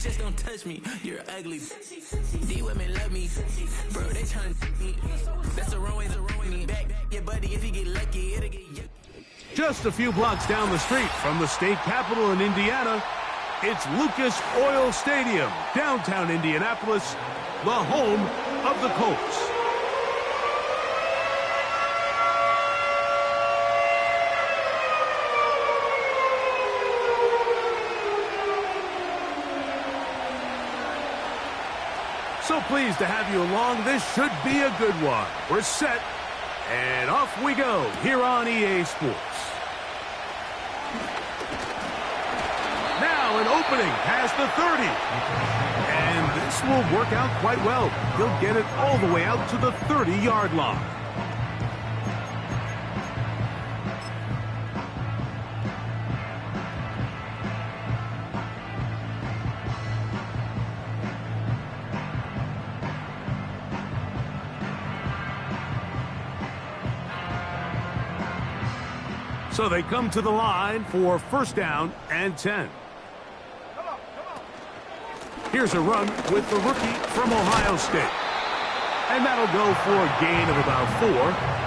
Just don't touch me, you're ugly. These women love me, bro, they trying to me. That's the wrong way, back your buddy if you get lucky, it'll get yucky. Just a few blocks down the street from the state capitol in Indiana, it's Lucas Oil Stadium, downtown Indianapolis, the home of the Colts. So pleased to have you along. This should be a good one. We're set, and off we go here on EA Sports. Now an opening past the 30. And this will work out quite well. He'll get it all the way out to the 30-yard line. So they come to the line for first down and 10. Here's a run with the rookie from Ohio State. And that'll go for a gain of about 4.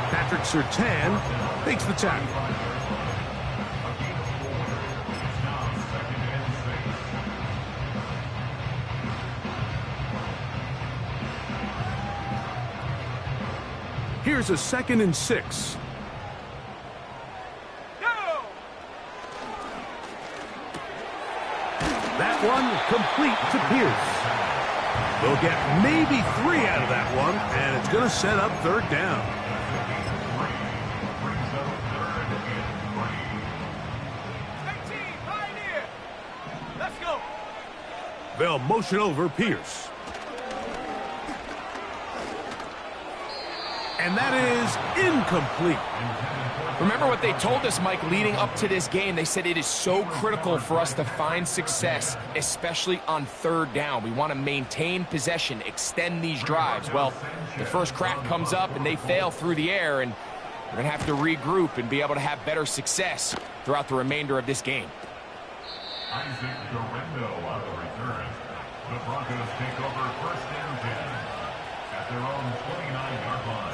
Patrick Surtain takes the tackle. Here's a 2nd and 6. That one complete to Pierce. They'll get maybe 3 out of that one, and it's going to set up third down. Let's go. They'll motion over Pierce. And that is incomplete. Remember what they told us, Mike, leading up to this game. They said it is so critical for us to find success, especially on third down. We want to maintain possession, extend these drives. Well, the first crack comes up and they fail through the air, and we're going to have to regroup and be able to have better success throughout the remainder of this game. Isaac Guerrero on the return. The Broncos take over first and 10 at their own 29-yard line.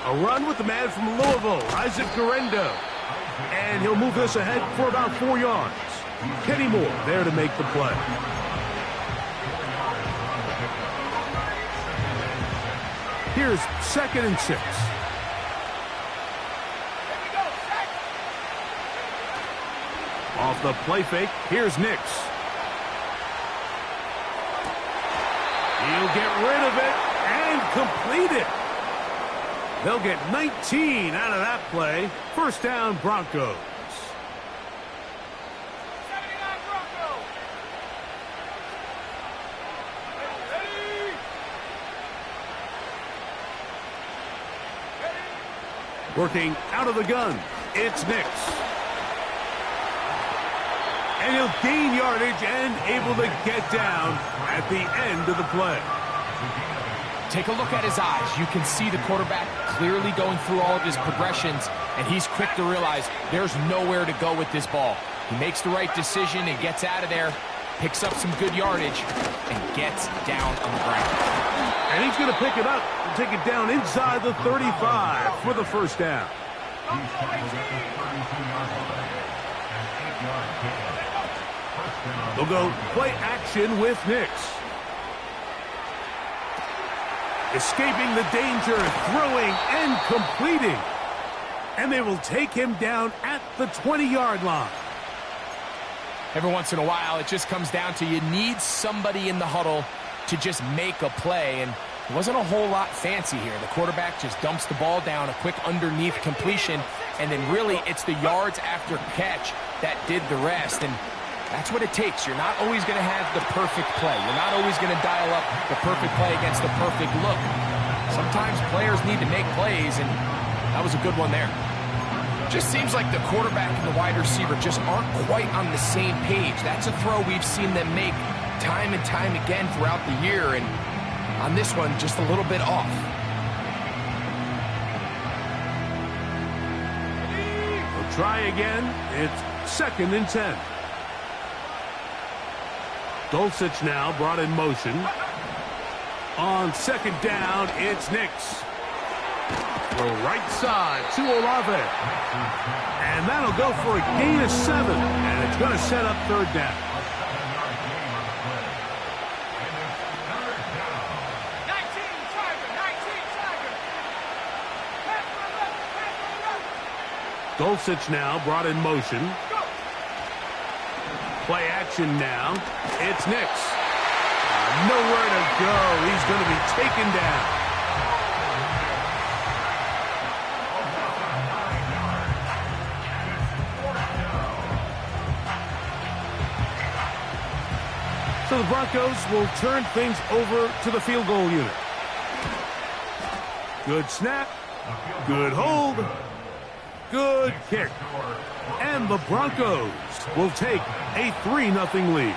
A run with the man from Louisville, Isaac Guerrero. And he'll move this ahead for about 4 yards. Kenny Moore there to make the play. Here's 2nd and 6. Off the play fake, here's Nix. He'll get rid of it and complete it. They'll get 19 out of that play. First down, Broncos. 79 Broncos. Ready. Working out of the gun, it's Nix. And he'll gain yardage and able to get down at the end of the play. Take a look at his eyes. You can see the quarterback clearly going through all of his progressions, and he's quick to realize there's nowhere to go with this ball. He makes the right decision and gets out of there, picks up some good yardage, and gets down on the ground. And he's going to pick it up and take it down inside the 35 for the first down. They'll go play action with Nix. Escaping the danger, throwing and completing. And they will take him down at the 20-yard line. Every once in a while, it just comes down to you need somebody in the huddle to just make a play. And it wasn't a whole lot fancy here. The quarterback just dumps the ball down, a quick underneath completion, and then really it's the yards after catch that did the rest. And that's what it takes. You're not always going to have the perfect play. You're not always going to dial up the perfect play against the perfect look. Sometimes players need to make plays, and that was a good one there. Just seems like the quarterback and the wide receiver just aren't quite on the same page. That's a throw we've seen them make time and time again throughout the year, and on this one, just a little bit off. We'll try again. It's 2nd and 10. Dulcich now brought in motion. On 2nd down, it's Nix. The right side to Olave. And that'll go for a gain of 7. And it's going to set up 3rd down. 19 Tiger. Pass to the left. Dulcich now brought in motion. Go. Play action now. It's Nix. Nowhere to go. He's going to be taken down. So the Broncos will turn things over to the field goal unit. Good snap. Good hold. Good kick. And the Broncos will take a 3-0 lead.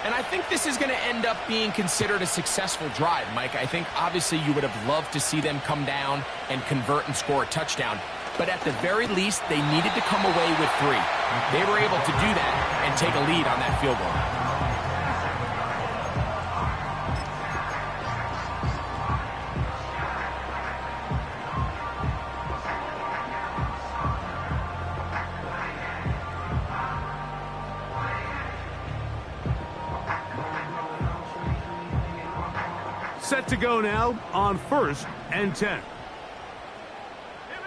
And I think this is going to end up being considered a successful drive, Mike. I think obviously you would have loved to see them come down and convert and score a touchdown. But at the very least, they needed to come away with 3. They were able to do that and take a lead on that field goal. Set to go now on 1st and 10. Here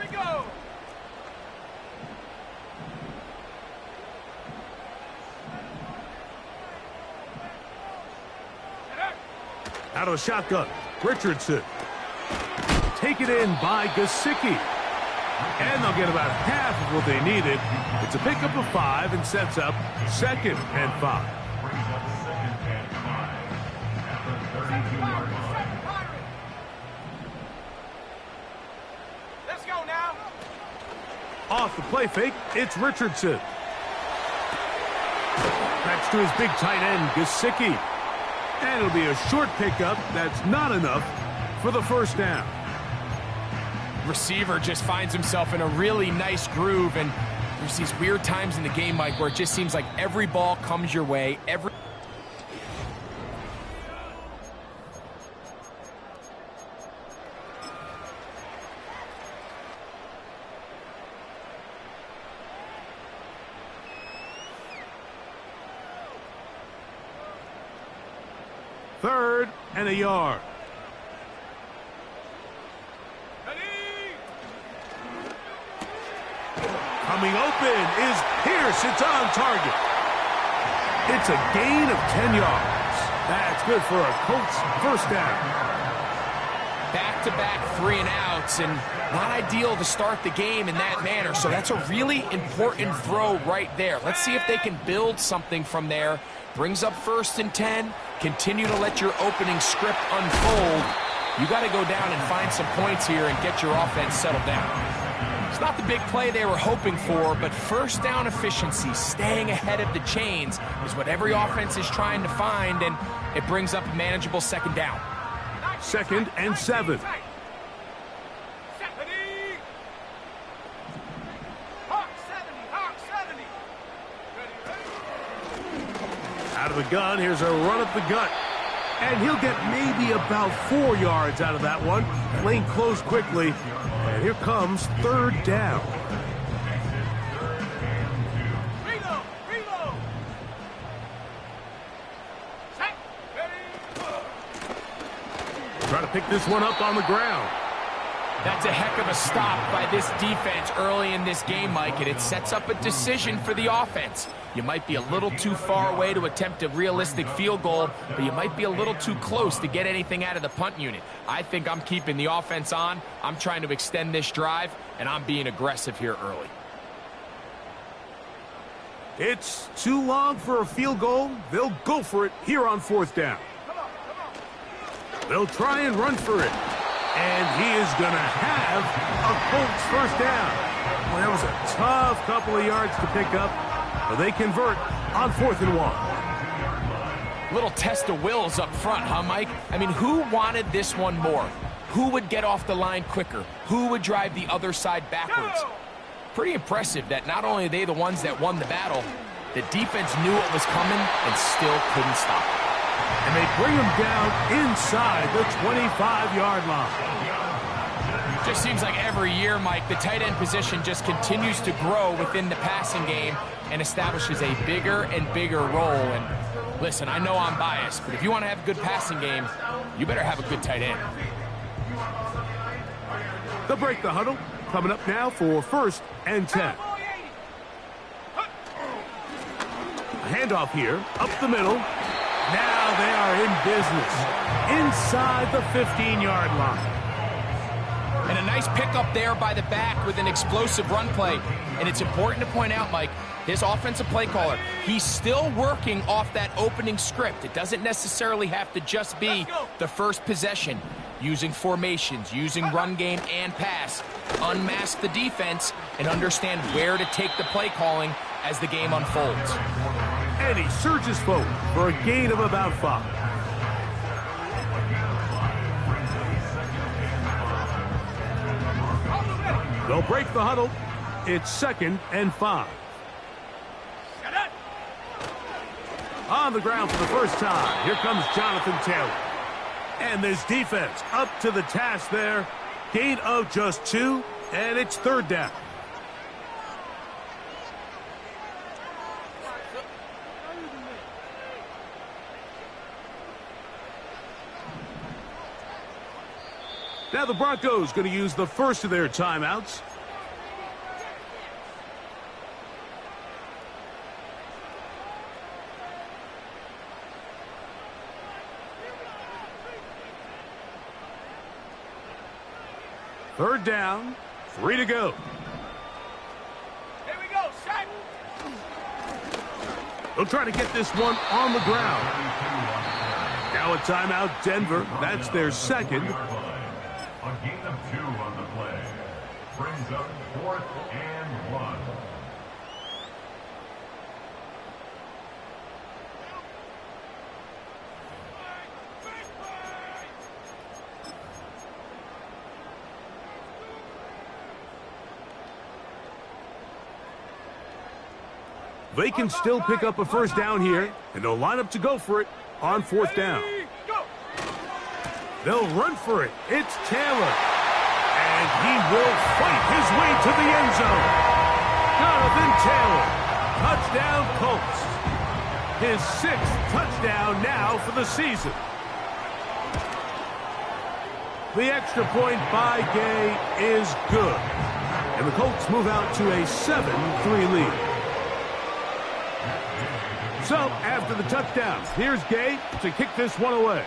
we go. Out of the shotgun, Richardson. Taken in by Gesicki. And they'll get about half of what they needed. It's a pickup of 5 and sets up 2nd and 5. Let's go now. Off the play fake, it's Richardson. Next to his big tight end, Gesicki. And it'll be a short pickup that's not enough for the 1st down. Receiver just finds himself in a really nice groove, and there's these weird times in the game, Mike, where it just seems like every ball comes your way. Third and a yard. Coming open is Pierce. It's on target. It's a gain of 10 yards. That's good for a Colts 1st down. Back-to-back 3-and-outs, and not ideal to start the game in that manner. So that's a really important throw right there. Let's see if they can build something from there. Brings up 1st and 10. Continue to let your opening script unfold. You got to go down and find some points here and get your offense settled down. It's not the big play they were hoping for, but 1st down efficiency, staying ahead of the chains, is what every offense is trying to find, and it brings up a manageable 2nd down. 2nd and 7. Out of the gun, here's a run up the gut. And he'll get maybe about 4 yards out of that one. Lane closed quickly. And here comes 3rd down. Reload. Try to pick this one up on the ground. That's a heck of a stop by this defense early in this game, Mike, and it sets up a decision for the offense. You might be a little too far away to attempt a realistic field goal, but you might be a little too close to get anything out of the punt unit. I think I'm keeping the offense on. I'm trying to extend this drive, and I'm being aggressive here early. It's too long for a field goal. They'll go for it here on 4th down. They'll try and run for it. And he is going to have a Colts 1st down. Well, that was a tough couple of yards to pick up. But they convert on 4th and 1. Little test of wills up front, huh, Mike? I mean, who wanted this one more? Who would get off the line quicker? Who would drive the other side backwards? Pretty impressive that not only are they the ones that won the battle, the defense knew it was coming and still couldn't stop it. And they bring him down inside the 25-yard line. Just seems like every year, Mike, the tight end position just continues to grow within the passing game and establishes a bigger and bigger role. And listen, I know I'm biased, but if you want to have a good passing game, you better have a good tight end. They'll break the huddle. Coming up now for 1st and 10. A handoff here, up the middle. Now they are in business inside the 15-yard line. And a nice pickup there by the back with an explosive run play. And it's important to point out, Mike, his offensive play caller, he's still working off that opening script. It doesn't necessarily have to just be the first possession. Using formations, using run game and pass. Unmask the defense and understand where to take the play calling as the game unfolds. And he surges forward for a gain of about 5. They'll break the huddle. It's 2nd and 5. On the ground for the first time, here comes Jonathan Taylor. And this defense up to the task there. Gain of just 2, and it's 3rd down. Now the Broncos going to use the first of their timeouts. Third down, 3 to go. Here we go, set. They'll try to get this one on the ground. Now a timeout, Denver. That's their 2nd. A gain of 2 on the play. Brings up 4th and 1. They can still pick up a first down here, and they'll line up to go for it on 4th down. They'll run for it. It's Taylor. And he will fight his way to the end zone. Jonathan Taylor. Touchdown Colts. His 6th touchdown now for the season. The extra point by Gay is good. And the Colts move out to a 7-3 lead. So, after the touchdown, here's Gay to kick this one away.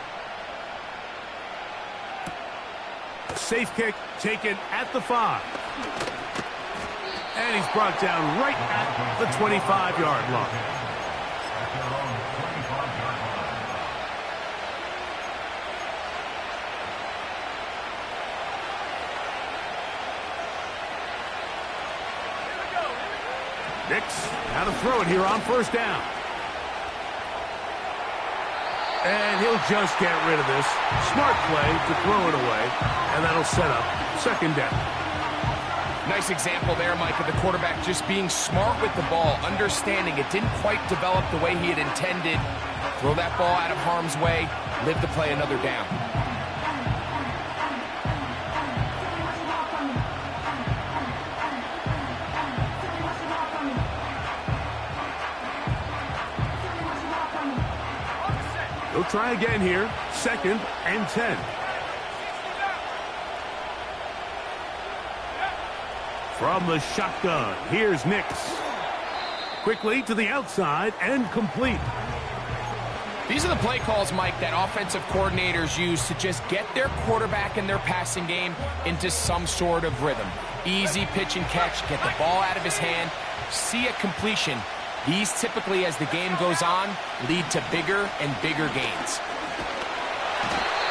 A safe kick taken at the 5. And he's brought down right at the 25-yard line. Nix, now to throw it here on 1st down. And he'll just get rid of this. Smart play to throw it away. And that'll set up 2nd down. Nice example there, Mike, of the quarterback just being smart with the ball, understanding it didn't quite develop the way he had intended. Throw that ball out of harm's way, live to play another down. They'll try again here. 2nd and 10. From the shotgun, here's Nix. Quickly to the outside and complete. These are the play calls, Mike, that offensive coordinators use to just get their quarterback and their passing game into some sort of rhythm. Easy pitch and catch, get the ball out of his hand, see a completion. These typically, as the game goes on, lead to bigger and bigger gains.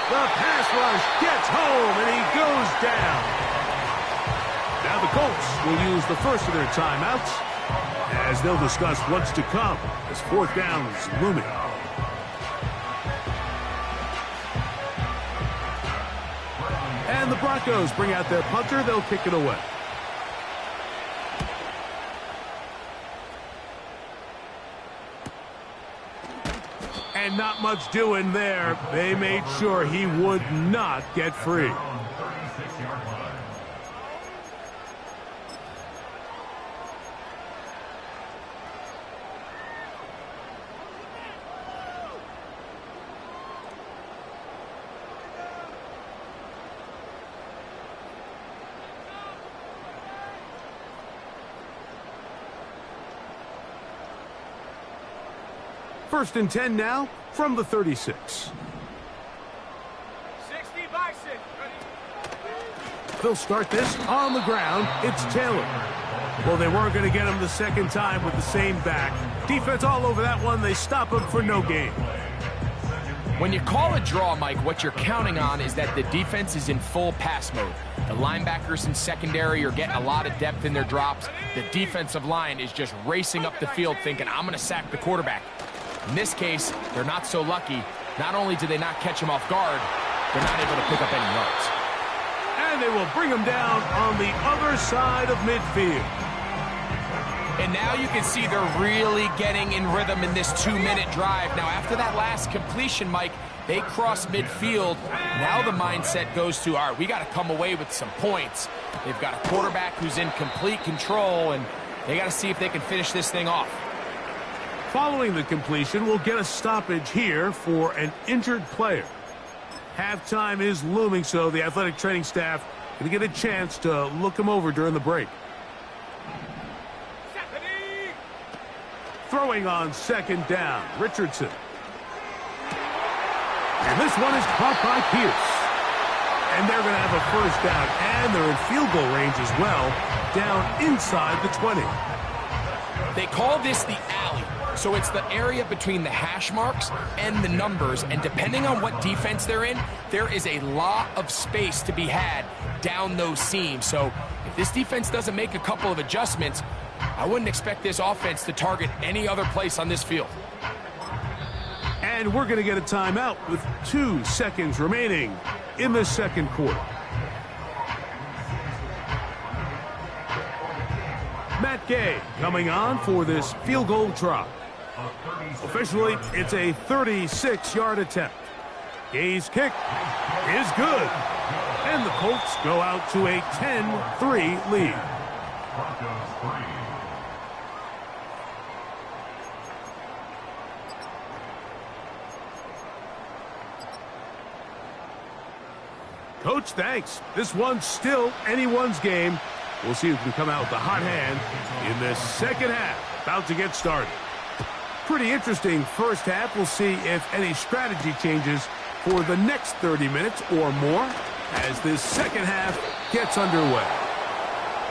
The pass rush gets home, and he goes down. Now the Colts will use the first of their timeouts, as they'll discuss what's to come as 4th down is looming. the Broncos bring out their punter. They'll kick it away. And not much doing there. They made sure he would not get free. 36-yard line. First and 10 now from the 36. 60 by 6. They'll start this on the ground. It's Taylor. Well, they weren't going to get him the second time with the same back. Defense all over that one. They stop him for no gain. When you call a draw, Mike, what you're counting on is that the defense is in full pass mode. The linebackers in secondary are getting a lot of depth in their drops. The defensive line is just racing up the field thinking, I'm going to sack the quarterback. In this case, they're not so lucky. Not only do they not catch him off guard, they're not able to pick up any yards. And they will bring him down on the other side of midfield. And now you can see they're really getting in rhythm in this 2-minute drive. Now, after that last completion, Mike, they cross midfield. Now the mindset goes to, all right, we got to come away with some points. They've got a quarterback who's in complete control, and they got to see if they can finish this thing off. Following the completion, we'll get a stoppage here for an injured player. Halftime is looming, so the athletic training staff going to get a chance to look him over during the break. Throwing on second down, Richardson. And this one is caught by Pierce. And they're going to have a first down, and they're in field goal range as well, down inside the 20. They call this the alley. So it's the area between the hash marks and the numbers, and depending on what defense they're in, there is a lot of space to be had down those seams. So if this defense doesn't make a couple of adjustments, I wouldn't expect this offense to target any other place on this field. And we're going to get a timeout with 2 seconds remaining in the second quarter. Matt Gay coming on for this field goal try. Officially, it's a 36-yard attempt. Gay's kick is good. And the Colts go out to a 10-3 lead. Broncos 3. Coach, thanks. This one's still anyone's game. We'll see who can come out with the hot hand in this second half. About to get started. Pretty interesting first half. We'll see if any strategy changes for the next 30 minutes or more as this second half gets underway.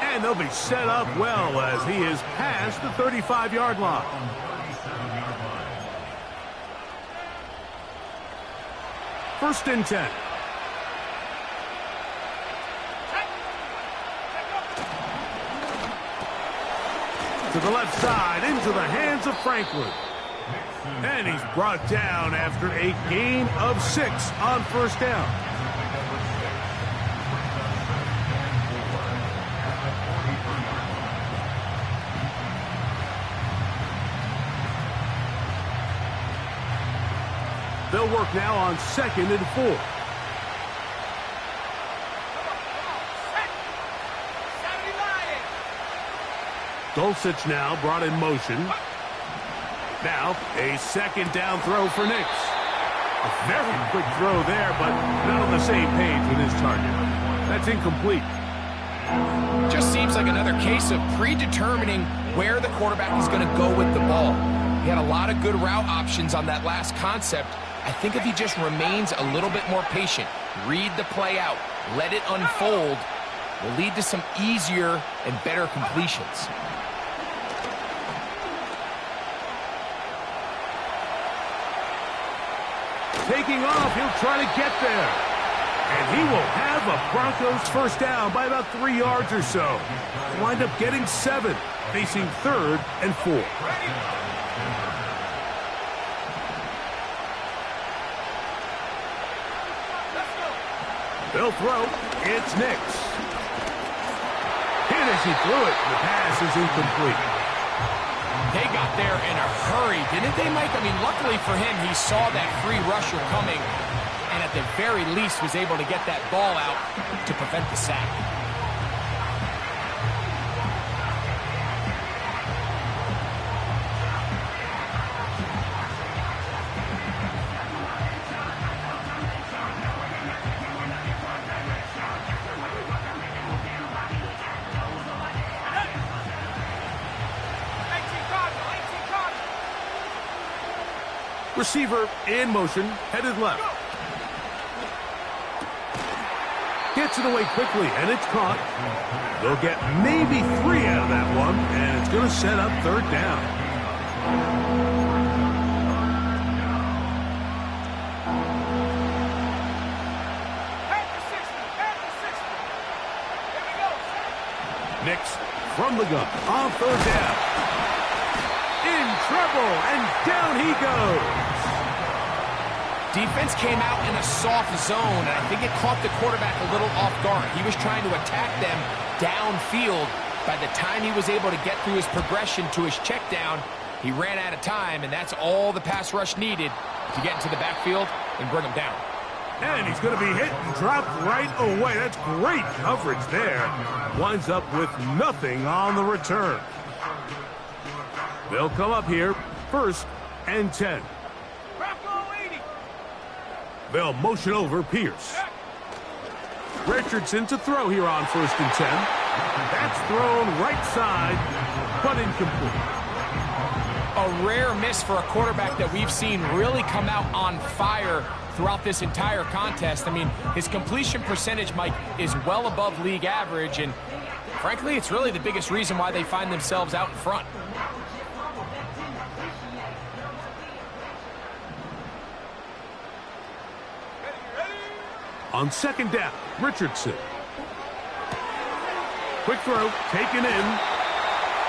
And they'll be set up well as he is past the 35-yard line. First and 10. To the left side, into the hands of Franklin. And he's brought down after a gain of 6 on first down. They'll work now on 2nd and 4. Dulcich now brought in motion. Now, a second down throw for Nix. A very quick throw there, but not on the same page with his target. That's incomplete. Just seems like another case of predetermining where the quarterback is going to go with the ball. He had a lot of good route options on that last concept. I think if he just remains a little bit more patient, read the play out, let it unfold, will lead to some easier and better completions. Taking off, he'll try to get there. And he will have a Broncos first down by about 3 yards or so. Wind up getting 7, facing 3rd and 4. They'll throw. It's Nix. Hit as he threw it. The pass is incomplete. They got there in a hurry, didn't they, Mike? I mean, luckily for him, he saw that free rusher coming, and at the very least was able to get that ball out to prevent the sack. Receiver in motion, headed left. Gets it away quickly, and it's caught. They'll get maybe 3 out of that one, and it's going to set up third down. Nix from the gun on third down. In trouble, and down he goes. Defense came out in a soft zone, and I think it caught the quarterback a little off guard. He was trying to attack them downfield. By the time he was able to get through his progression to his check down, he ran out of time, and that's all the pass rush needed to get into the backfield and bring him down. And he's going to be hit and dropped right away. That's great coverage there. Winds up with nothing on the return. They'll come up here, 1st and 10. They'll motion over Pierce. Richardson to throw here on 1st and 10. That's thrown right side, but incomplete. A rare miss for a quarterback that we've seen really come out on fire throughout this entire contest. I mean, his completion percentage, Mike, is well above league average, and frankly, it's really the biggest reason why they find themselves out in front. On 2nd down, Richardson. Quick throw, taken in.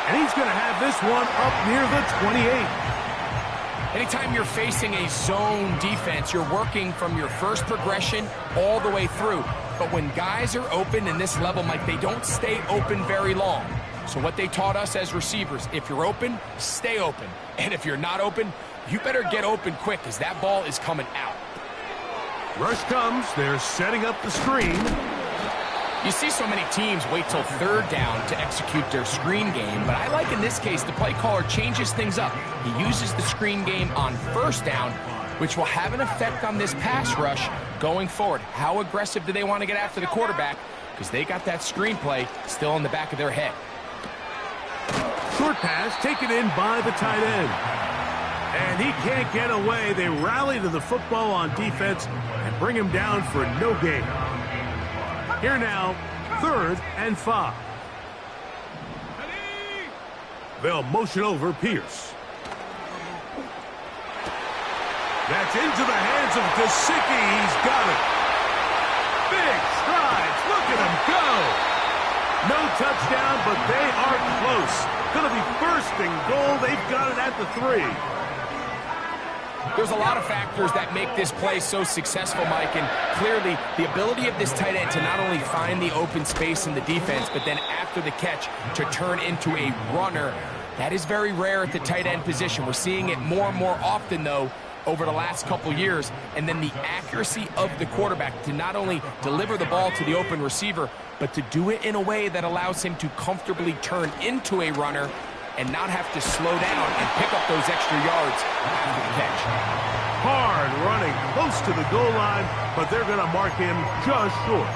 And he's going to have this one up near the 28. Anytime you're facing a zone defense, you're working from your first progression all the way through. But when guys are open in this level, Mike, they don't stay open very long. So what they taught us as receivers, if you're open, stay open. And if you're not open, you better get open quick, because that ball is coming out. Rush comes. They're setting up the screen. You see so many teams wait till 3rd down to execute their screen game, but I like in this case the play caller changes things up. He uses the screen game on 1st down, which will have an effect on this pass rush going forward. How aggressive do they want to get after the quarterback? Because they got that screen play still in the back of their head. Short pass taken in by the tight end. And he can't get away. They rally to the football on defense and bring him down for no gain. Here now, 3rd and 5. They'll motion over Pierce. That's into the hands of Gesicki. He's got it. Big strides. Look at him go. No touchdown, but they are close. Going to be 1st and goal. They've got it at the 3. There's a lot of factors that make this play so successful, Mike, and clearly the ability of this tight end to not only find the open space in the defense, but then after the catch to turn into a runner. That is very rare at the tight end position. We're seeing it more and more often, though, over the last couple years. And then the accuracy of the quarterback to not only deliver the ball to the open receiver, but to do it in a way that allows him to comfortably turn into a runner and not have to slow down and pick up those extra yards after the catch. Hard running close to the goal line, but they're going to mark him just short.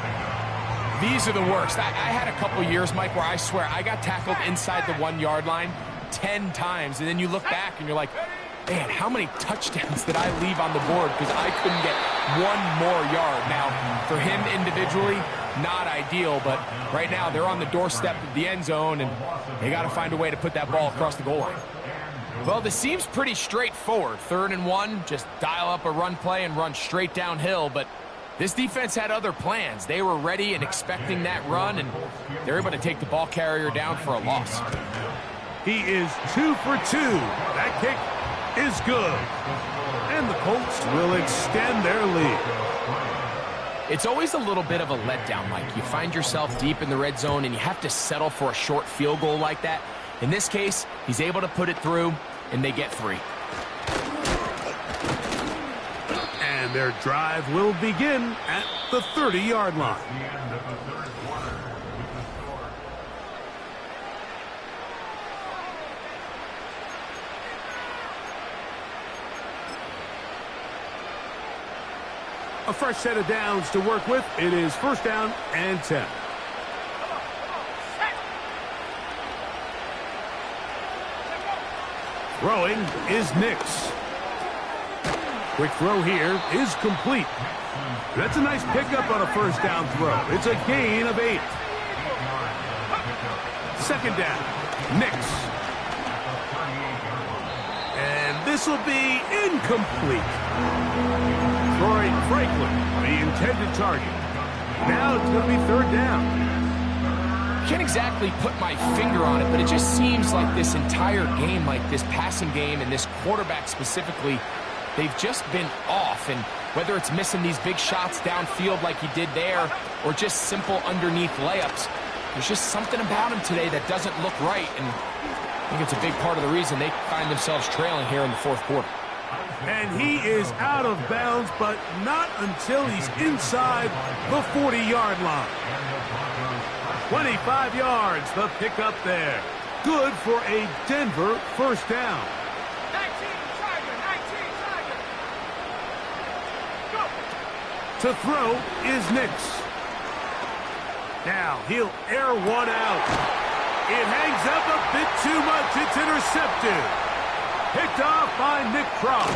These are the worst. I had a couple years, Mike, where I swear I got tackled inside the 1-yard line 10 times, and then you look back and you're like, man, how many touchdowns did I leave on the board because I couldn't get one more yard? Now, for him individually, not ideal, but right now they're on the doorstep of the end zone, and they got to find a way to put that ball across the goal line. Well, this seems pretty straightforward. 3rd and 1, just dial up a run play and run straight downhill, but this defense had other plans. They were ready and expecting that run, and they're able to take the ball carrier down for a loss. He is 2 for 2. That kick is good. And the Colts will extend their lead. It's always a little bit of a letdown, Mike. You find yourself deep in the red zone and you have to settle for a short field goal like that. In this case, he's able to put it through, and they get 3. And their drive will begin at the 30-yard line. A fresh set of downs to work with. It is 1st down and 10. Throwing is Nix. Quick throw here is complete. That's a nice pickup on a 1st down throw. It's a gain of 8. 2nd down, Nix. And this will be incomplete. Troy Franklin, the intended target. Now it's going to be 3rd down. Can't exactly put my finger on it, but it just seems like this entire game, like this passing game and this quarterback specifically, they've just been off. And whether it's missing these big shots downfield like he did there or just simple underneath layups, there's just something about him today that doesn't look right. And I think it's a big part of the reason they find themselves trailing here in the 4th quarter. And he is out of bounds, but not until he's inside the 40-yard line. 25 yards, the pickup there. Good for a Denver 1st down. 19, Tiger, 19, Tiger. Go. To throw is Nix. Now he'll air one out. It hangs up a bit too much. It's intercepted. Picked off by Nick Cross.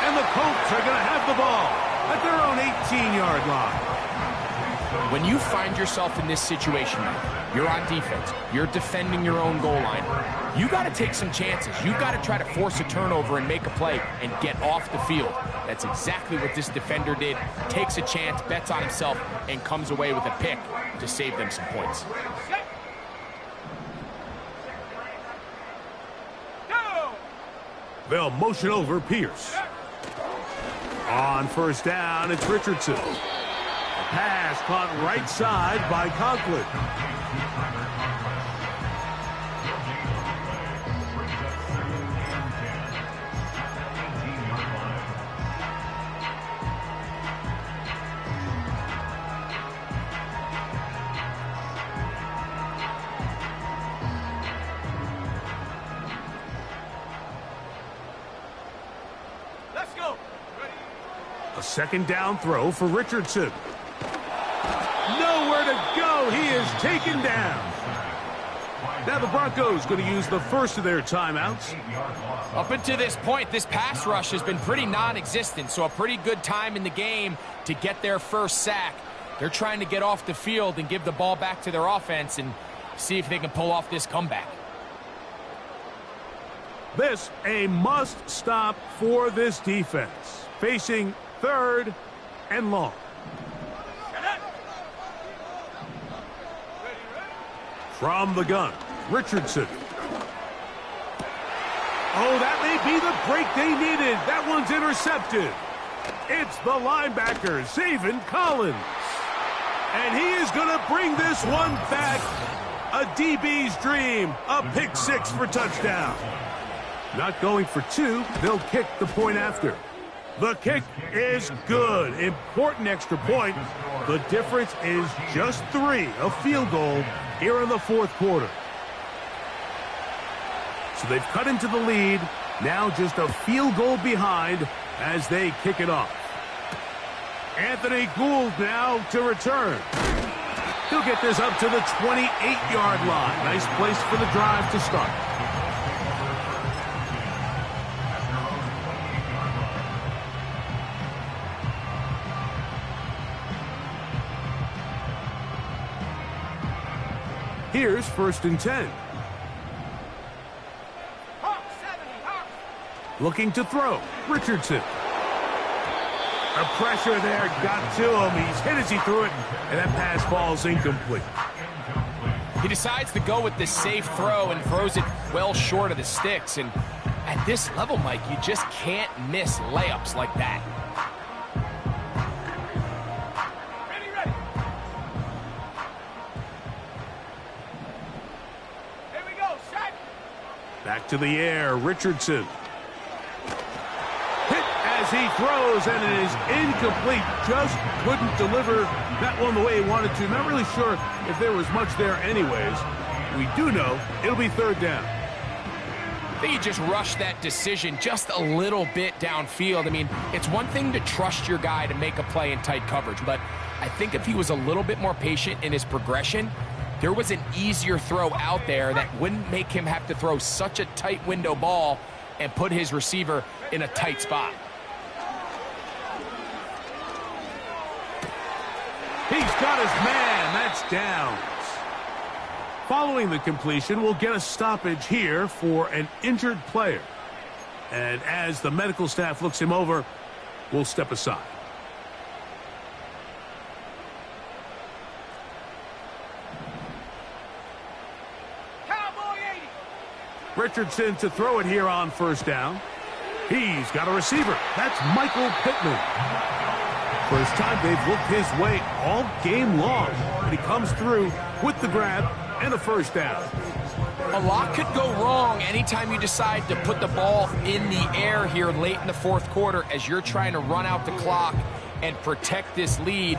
And the Colts are going to have the ball at their own 18-yard line. When you find yourself in this situation, you're on defense, you're defending your own goal line, you got to take some chances. You've got to try to force a turnover and make a play and get off the field. That's exactly what this defender did. Takes a chance, bets on himself, and comes away with a pick to save them some points. They'll motion over Pierce. On 1st down, it's Richardson. A pass caught right side by Conklin. Let's go. A 2nd down throw for Richardson. Nowhere to go. He is taken down. Now the Broncos going to use the first of their timeouts. Up until this point, this pass rush has been pretty non-existent, so a pretty good time in the game to get their first sack. They're trying to get off the field and give the ball back to their offense and see if they can pull off this comeback. This a must stop for this defense. Facing 3rd and long. From the gun, Richardson. Oh, that may be the break they needed. That one's intercepted. It's the linebacker, Zaven Collins. And he is going to bring this one back. A DB's dream. A pick 6 for touchdown. Not going for 2. They'll kick the point after. The kick is good. Important extra point. The difference is just 3. A field goal here in the 4th quarter. So they've cut into the lead. Now just a field goal behind as they kick it off. Anthony Gould now to return. He'll get this up to the 28-yard line. Nice place for the drive to start. Here's 1st and 10. Looking to throw. Richardson. The pressure there got to him. He's hit as he threw it, and that pass falls incomplete. He decides to go with this safe throw and throws it well short of the sticks. And at this level, Mike, you just can't miss layups like that. back to the air. Richardson. Hit as he throws, and it is incomplete. Just couldn't deliver that one the way he wanted to. Not really sure if there was much there anyways. We do know it'll be third down. I think he just rushed that decision just a little bit downfield. I mean, it's one thing to trust your guy to make a play in tight coverage, but I think if he was a little bit more patient in his progression, there was an easier throw out there that wouldn't make him have to throw such a tight window ball and put his receiver in a tight spot. He's got his man. That's down. Following the completion, we'll get a stoppage here for an injured player. And as the medical staff looks him over, we'll step aside. Cowboy 80. Richardson to throw it here on first down. He's got a receiver. That's Michael Pittman. First time they've looked his way all game long. And he comes through with the grab and a first down. A lot could go wrong anytime you decide to put the ball in the air here late in the fourth quarter as you're trying to run out the clock and protect this lead.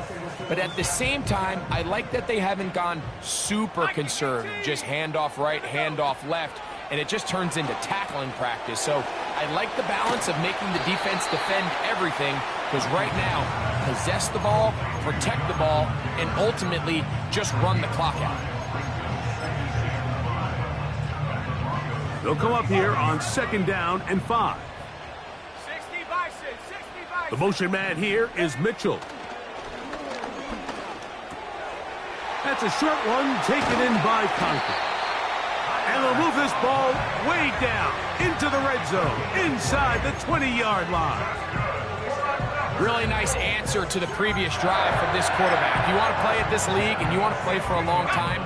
But at the same time, I like that they haven't gone super conservative, just handoff right, handoff left, and it just turns into tackling practice. So I like the balance of making the defense defend everything, because right now, possess the ball, protect the ball, and ultimately just run the clock out. They'll come up here on second down and 5. 60 Bison, 60 Bison. The motion man here is Mitchell. That's a short one taken in by Conklin. And they'll move this ball way down into the red zone, inside the 20-yard line. Really nice answer to the previous drive from this quarterback. If you want to play at this league and you want to play for a long time,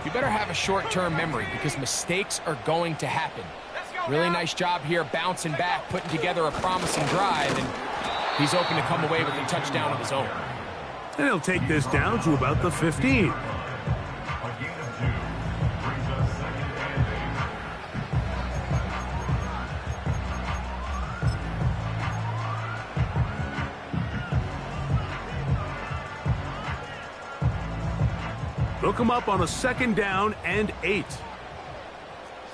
you better have a short-term memory because mistakes are going to happen. Really nice job here bouncing back, putting together a promising drive, and he's open to come away with a touchdown of his own. And he'll take this down to about the 15. They'll come up on a second down and 8.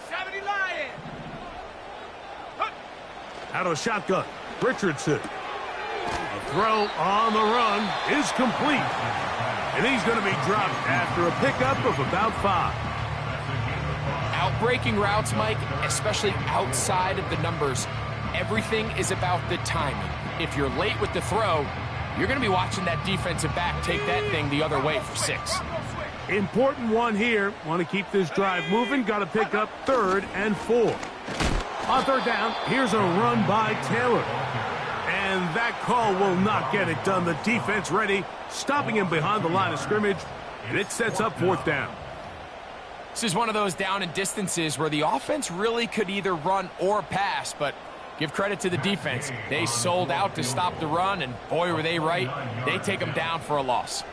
70 Lion. Out of a shotgun, Richardson. A throw on the run is complete. And he's going to be dropped after a pickup of about 5. Outbreaking routes, Mike, especially outside of the numbers, everything is about the timing. If you're late with the throw, you're going to be watching that defensive back take that thing the other way for 6. Important one here. Want to keep this drive moving. Got to pick up 3rd and 4. On third down, here's a run by Taylor. And that call will not get it done. The defense ready, stopping him behind the line of scrimmage. And it sets up 4th down. This is one of those down and distances where the offense really could either run or pass, but give credit to the defense. They sold out to stop the run, and boy, were they right. They take them down for a loss.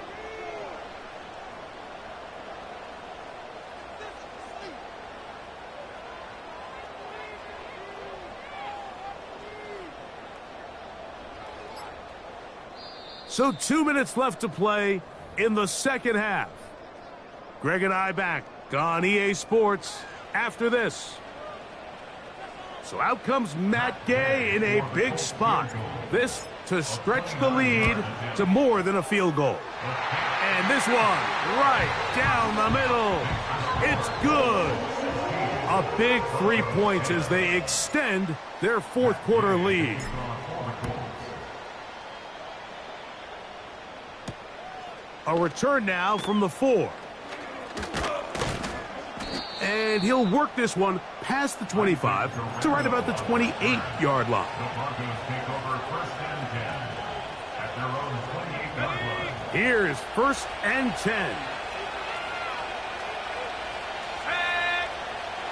So 2 minutes left to play in the second half. Greg and I back on EA Sports after this. So out comes Matt Gay in a big spot. This to stretch the lead to more than a field goal. And this one right down the middle. It's good. A big 3 points as they extend their fourth quarter lead. A return now from the 4. And he'll work this one past the 25 to right about the 28-yard line. Here's 1st and 10.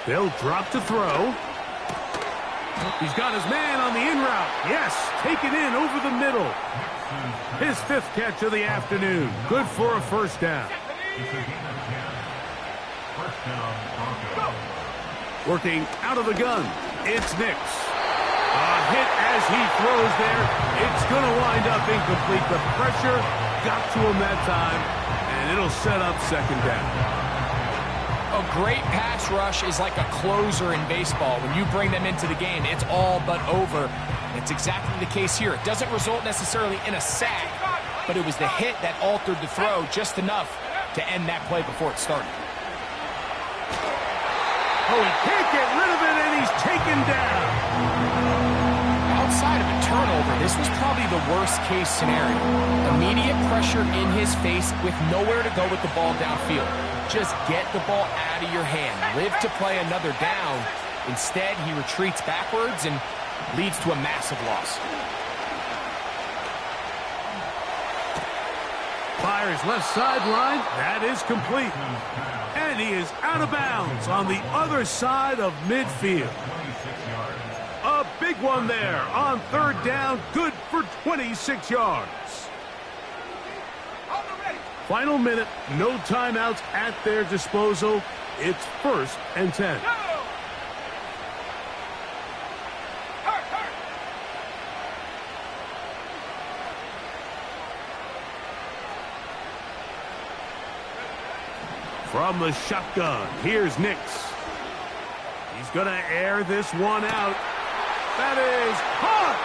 They'll drop to throw. He's got his man on the in route. Yes, taken in over the middle. His 5th catch of the afternoon. Good for a 1st down. Working out of the gun, it's Nix. A hit as he throws there. It's going to wind up incomplete. The pressure got to him that time, and it'll set up second down. A great pass rush is like a closer in baseball. When you bring them into the game, it's all but over. It's exactly the case here. It doesn't result necessarily in a sack, but it was the hit that altered the throw just enough to end that play before it started. Oh, he can't get rid of it, and he's taken down. Outside of a turnover, this was probably the worst-case scenario. Immediate pressure in his face with nowhere to go with the ball downfield. Just get the ball out of your hand. Live to play another down. Instead, he retreats backwards and leads to a massive loss. Fires left sideline. That is complete. And he is out of bounds on the other side of midfield. A big one there on third down. Good for 26 yards. Final minute. No timeouts at their disposal. It's 1st and 10. From the shotgun, here's Nix. He's going to air this one out. That is caught!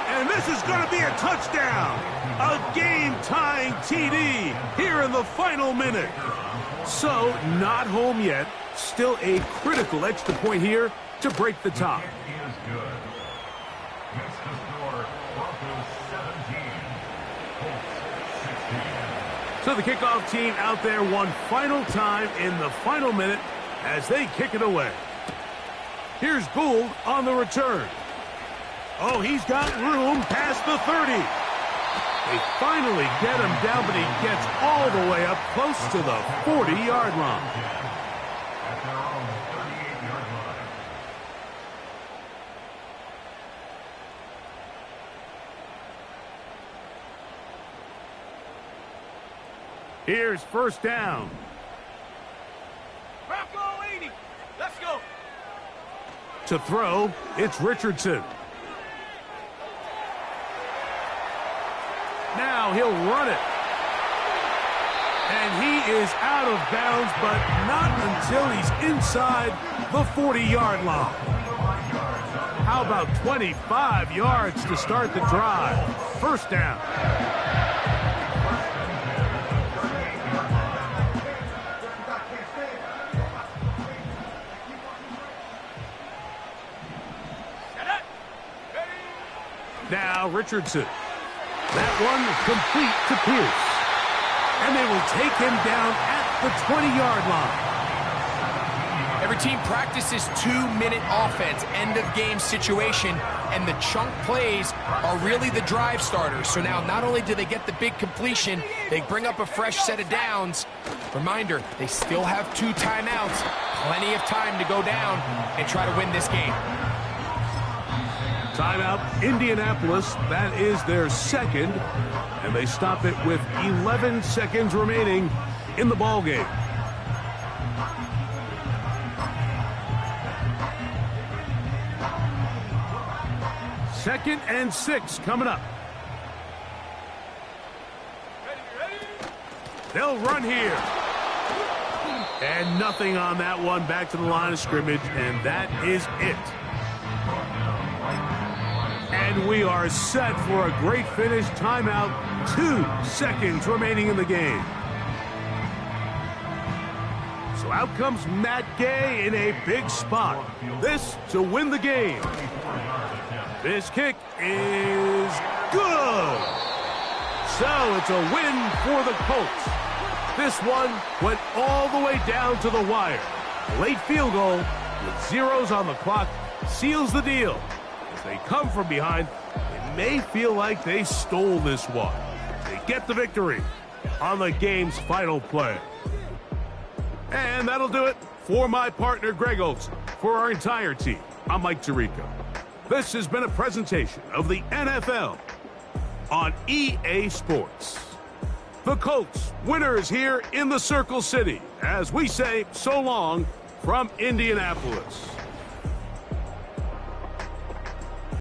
And this is going to be a touchdown. A game-tying TD here in the final minute. So, not home yet. Still a critical extra point here to break the tie. Is good. Next to score, Broncos 17, Colts 16. So the kickoff team out there one final time in the final minute as they kick it away. Here's Gould on the return. Oh, he's got room past the 30. They finally get him down, but he gets all the way up close to the 40-yard line. At their own 38-yard line. Here's first down. Bronco 80. Let's go. To throw, it's Richardson. Now he'll run it. And he is out of bounds, but not until he's inside the 40-yard line. How about 25 yards to start the drive? First down. Now Richardson. That one complete to Pierce. And they will take him down at the 20-yard line. Every team practices 2-minute offense, end-of-game situation, and the chunk plays are really the drive starters. So now not only do they get the big completion, they bring up a fresh set of downs. Reminder, they still have 2 timeouts, plenty of time to go down and try to win this game. Timeout, Indianapolis. That is their second, and they stop it with 11 seconds remaining in the ball game. Second and 6 coming up. They'll run here. And nothing on that one. Back to the line of scrimmage, and that is it. And we are set for a great finish. Timeout, 2 seconds remaining in the game. So out comes Matt Gay in a big spot. This to win the game. This kick is good. So it's a win for the Colts. This one went all the way down to the wire. Late field goal with zeros on the clock seals the deal. As they come from behind, it may feel like they stole this one. They get the victory on the game's final play. And that'll do it for my partner, Greg Olson. For our entire team, I'm Mike Tirico. This has been a presentation of the NFL on EA Sports. The Colts, winners here in the Circle City, as we say so long from Indianapolis.